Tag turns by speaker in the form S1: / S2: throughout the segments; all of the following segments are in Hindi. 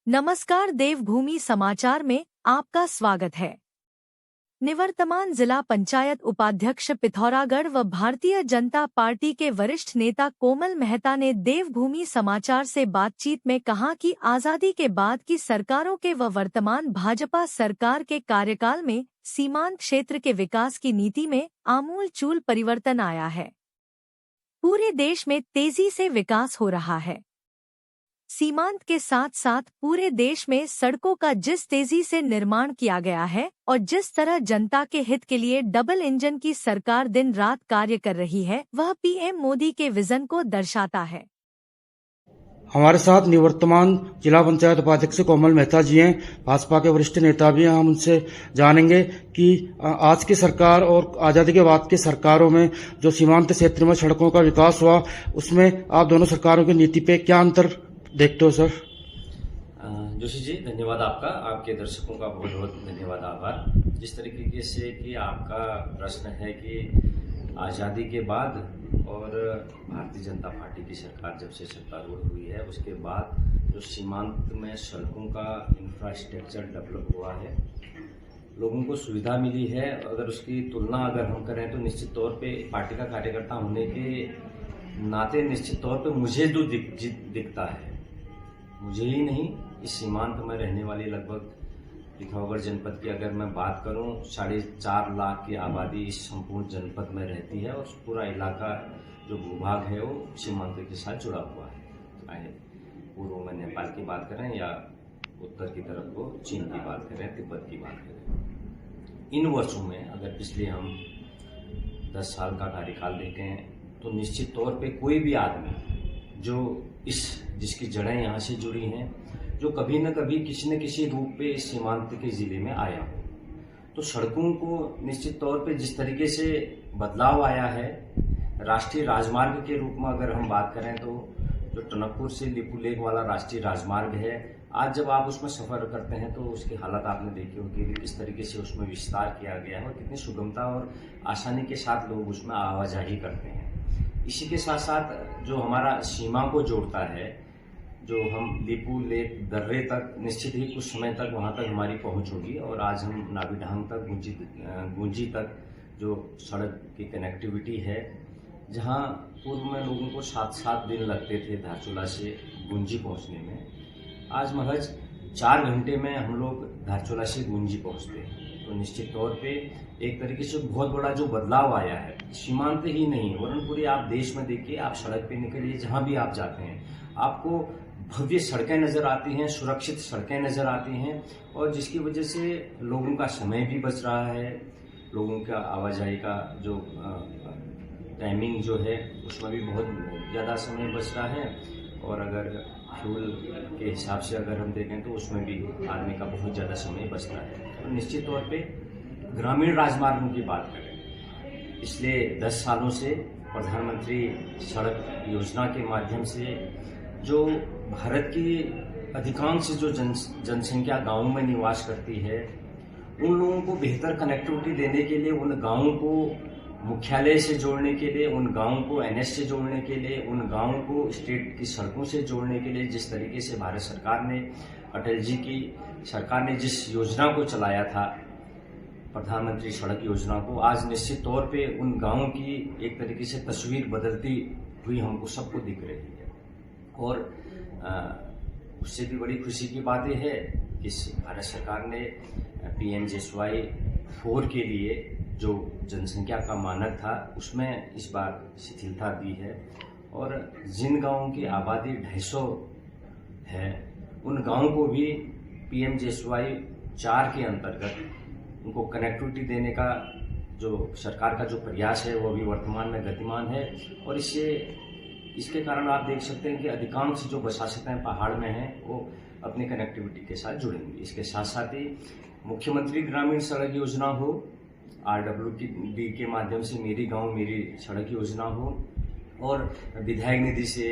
S1: नमस्कार, देवभूमि समाचार में आपका स्वागत है। निवर्तमान जिला पंचायत उपाध्यक्ष पिथौरागढ़ व भारतीय जनता पार्टी के वरिष्ठ नेता कोमल मेहता ने देवभूमि समाचार से बातचीत में कहा कि आजादी के बाद की सरकारों के व वर्तमान भाजपा सरकार के कार्यकाल में सीमांत क्षेत्र के विकास की नीति में आमूल-चूल परिवर्तन आया है। पूरे देश में तेजी से विकास हो रहा है। सीमांत के साथ साथ पूरे देश में सड़कों का जिस तेजी से निर्माण किया गया है और जिस तरह जनता के हित के लिए डबल इंजन की सरकार दिन रात कार्य कर रही है, वह पीएम मोदी के विजन को दर्शाता है।
S2: हमारे साथ निवर्तमान जिला पंचायत उपाध्यक्ष कोमल मेहता जी हैं, भाजपा के वरिष्ठ नेता भी हैं। हम उनसे जानेंगे कि आज की सरकार और आजादी के बाद की सरकारों में जो सीमांत क्षेत्र में सड़कों का विकास हुआ, उसमें आप दोनों सरकारों की नीति पे क्या अंतर देखते हो सर?
S3: जोशी जी, धन्यवाद आपका। आपके दर्शकों का बहुत बहुत धन्यवाद, आभार। जिस तरीके से कि आपका प्रश्न है कि आज़ादी के बाद और भारतीय जनता पार्टी की सरकार जब से सत्तारूढ़ हुई है, उसके बाद जो सीमांत में सड़कों का इंफ्रास्ट्रक्चर डेवलप हुआ है, लोगों को सुविधा मिली है। अगर उसकी तुलना अगर हम करें तो निश्चित तौर पे पार्टी का कार्यकर्ता होने के नाते निश्चित तौर पे मुझे जो दिखता है, मुझे ही नहीं, इस सीमांत में रहने वाली लगभग पिथौरागढ़ जनपद की अगर मैं बात करूं, 4.5 लाख की आबादी इस संपूर्ण जनपद में रहती है और पूरा इलाका जो भूभाग है वो सीमांत के साथ जुड़ा हुआ है। चाहे पूर्व में नेपाल की बात करें या उत्तर की तरफ को चीन की बात करें, तिब्बत की बात करें। इन वर्षों में अगर पिछले हम 10 साल का कार्यकाल देखें तो निश्चित तौर पे कोई भी आदमी जो जिसकी जड़ें यहाँ से जुड़ी हैं, जो कभी न कभी किसी न किसी रूप पे इस सीमांत के जिले में आया हो, तो सड़कों को निश्चित तौर पे जिस तरीके से बदलाव आया है, राष्ट्रीय राजमार्ग के रूप में अगर हम बात करें तो जो टनकपुर से लिपुलेख वाला राष्ट्रीय राजमार्ग है, आज जब आप उसमें सफर करते हैं तो उसकी हालत आपने देखी होगी कि किस तरीके से उसमें विस्तार किया गया है और कितनी सुगमता और आसानी के साथ लोग उसमें आवाजाही करते हैं। इसी के साथ साथ जो हमारा सीमा को जोड़ता है, जो हम लिपू लेक दर्रे तक निश्चित ही कुछ समय तक वहां तक हमारी पहुंच होगी और आज हम नाभिढांग तक गुंजी तक जो सड़क की कनेक्टिविटी है, जहां पूर्व में लोगों को 7-7 दिन लगते थे धारचूला से गुंजी पहुंचने में, आज महज 4 घंटे में हम लोग धारचूला से गुंजी पहुंचते हैं। तो निश्चित तौर पे एक तरीके से बहुत बड़ा जो बदलाव आया है, सीमांत ही नहीं वरन पूरे आप देश में देखिए, आप सड़क पे निकलिए, जहां भी आप जाते हैं आपको भव्य सड़कें नजर आती हैं, सुरक्षित सड़कें नजर आती हैं और जिसकी वजह से लोगों का समय भी बच रहा है, लोगों का आवाजाही का जो टाइमिंग जो है उसमें भी बहुत ज़्यादा समय बच रहा है और अगर फ्यूल के हिसाब से अगर हम देखें तो उसमें भी आदमी का बहुत ज़्यादा समय बचता है। और निश्चित तौर पे ग्रामीण राजमार्गों की बात करें, पिछले 10 सालों से प्रधानमंत्री सड़क योजना के माध्यम से जो भारत की अधिकांश जो जनसंख्या गाँवों में निवास करती है, उन लोगों को बेहतर कनेक्टिविटी देने के लिए, उन गाँवों को मुख्यालय से जोड़ने के लिए, उन गाँवों को एनएच से जोड़ने के लिए, उन गाँवों को स्टेट की सड़कों से जोड़ने के लिए जिस तरीके से भारत सरकार ने, अटल जी की सरकार ने जिस योजना को चलाया था, प्रधानमंत्री सड़क योजना को, आज निश्चित तौर पे उन गाँवों की एक तरीके से तस्वीर बदलती हुई हमको सबको दिख रही है। और उससे भी बड़ी खुशी की बात यह है कि भारत सरकार ने PMJSY 4 के लिए जो जनसंख्या का मानक था उसमें इस बार शिथिलता दी है और जिन गांवों की आबादी 250 है, उन गांवों को भी PMJSY 4 के अंतर्गत उनको कनेक्टिविटी देने का जो सरकार का जो प्रयास है वो भी वर्तमान में गतिमान है। और इसके कारण आप देख सकते हैं कि अधिकांश जो बसासतें पहाड़ में हैं वो अपनी कनेक्टिविटी के साथ जुड़ेंगी। इसके साथ साथ ही मुख्यमंत्री ग्रामीण सड़क योजना हो, RWD के माध्यम से मेरी गांव मेरी सड़क योजना हो और विधायक निधि से,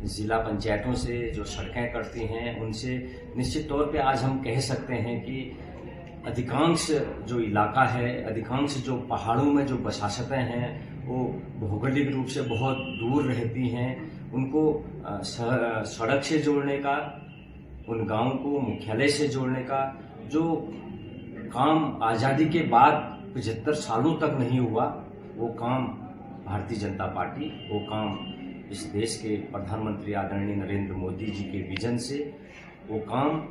S3: जिला पंचायतों से जो सड़कें करती हैं उनसे निश्चित तौर पे आज हम कह सकते हैं कि अधिकांश जो इलाका है, अधिकांश जो पहाड़ों में जो बसासतें हैं वो भौगोलिक रूप से बहुत दूर रहती हैं, उनको सड़क से जोड़ने का उन गांवों को मुख्यालय से जोड़ने का जो काम आज़ादी के बाद 75 सालों तक नहीं हुआ, वो काम भारतीय जनता पार्टी, वो काम इस देश के प्रधानमंत्री आदरणीय नरेंद्र मोदी जी के विजन से, वो काम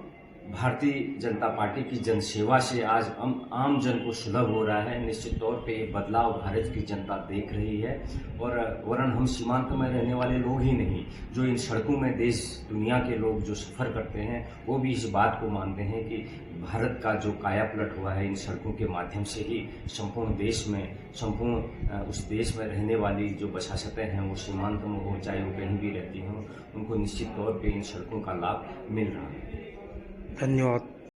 S3: भारतीय जनता पार्टी की जनसेवा से आज आम जन को सुलभ हो रहा है। निश्चित तौर पे ये बदलाव भारत की जनता देख रही है और वरन हम सीमांत में रहने वाले लोग ही नहीं, जो इन सड़कों में देश दुनिया के लोग जो सफ़र करते हैं वो भी इस बात को मानते हैं कि भारत का जो कायापलट हुआ है इन सड़कों के माध्यम से ही संपूर्ण देश में, संपूर्ण उस देश में रहने वाली जो बसासतें हैं वो सीमांत में हो चाहे वो कहीं भी रहती हों, उनको निश्चित तौर पर इन सड़कों का लाभ मिल रहा है।
S2: धन्यवाद।